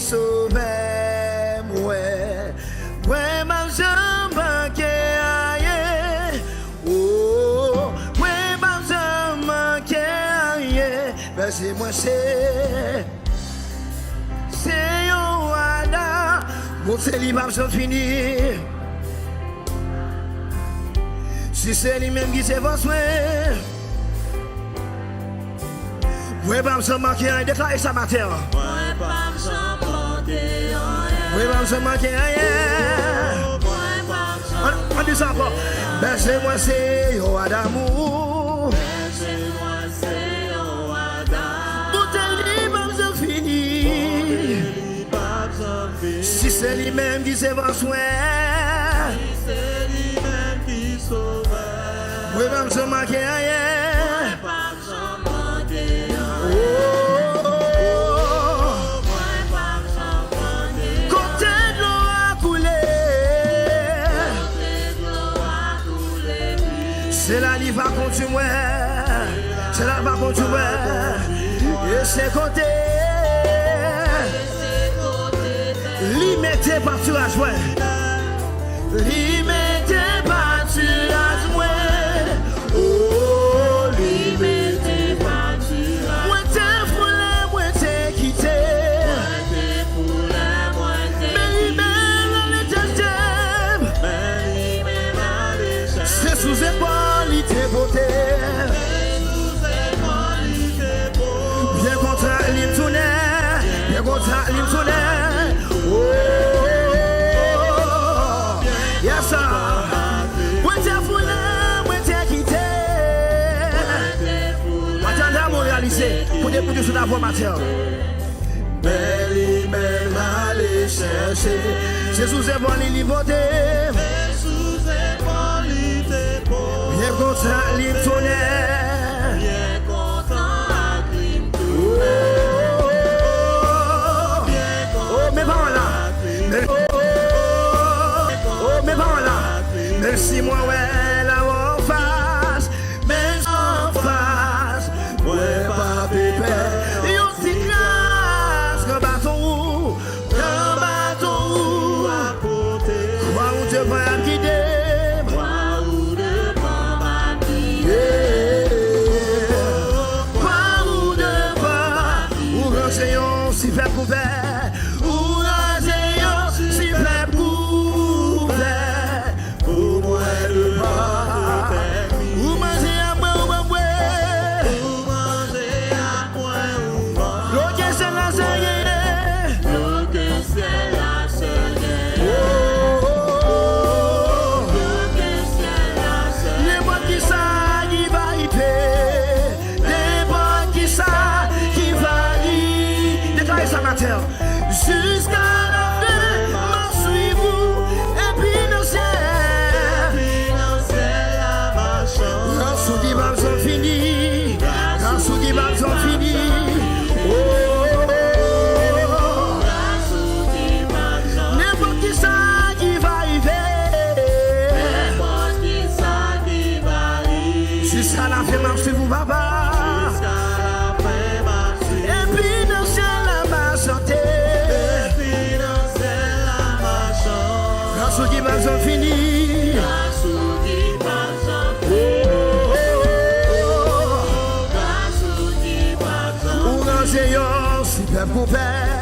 sauve moi. Ouais, ma jambe qui aille. Oh, ouais, ma jambe qui aille. Ben c'est moi c'est Yohana. Mon célibat j'en finis. Si c'est lui-même qui s'est avancé. Oui, pas me manquer rien, déclarez ça matin. Oui, pas me manquer rien. Oui, pas me manquer rien. On dit ça encore. Baissez-moi, c'est Yohadamu. Baissez-moi, c'est Yohadamu. Bouteille pas me fini. Si c'est lui-même qui s'est avancé. Si c'est lui-même qui sauve. Oui, pas me manquer rien. C'est la vie va continuer, c'est la va continuer, et c'est côté, limité par tu la joie, limité par tu la joie, oh, limité par tu la joie, moi t'es foulé, moi t'es quitté, mais lui-même les testèmes, c'est sous épaule. Bien contre l'imtourné, bien contre l'imtourné. Oh, yes sir. Moi t'es foulé, moi t'es quitté. Attendez mon réalisé pour déboucher sur la voie matière. Belle même aller chercher, c'est sous épaule l'immoté. Bien content l'imtourné. Bien content l'imtourné. Oh, mais pas là. Oh, mais pas là. Même si moi, ouais, là en face. Même en face. Ouais, pas pépé. Yon si classe. Un bâton. Un bâton. Quoi on te va guider. Si fait couvert, ou l'océan, si fait couvert, pour moi le pas, ou manger à moi ou à moi, ou manger à moi ou à moi, l'eau que c'est la seigneur, l'eau que c'est la seigneur, oh, l'eau que c'est la seigneur, les mots qui ça qui va y payer, les mots qui ça qui va y sa matière jusqu'à la fin, m'en suivez-vous et puis dans le ciel à ma chance. Quand sous qui va sont finis, quand sous qui va sont finis, n'importe qui ça qui va arriver, n'importe qui ça qui va arriver, jusqu'à la fin, m'en suivez-vous papa. Ceux qui sont finis, ou rangez-vous si peu couvert.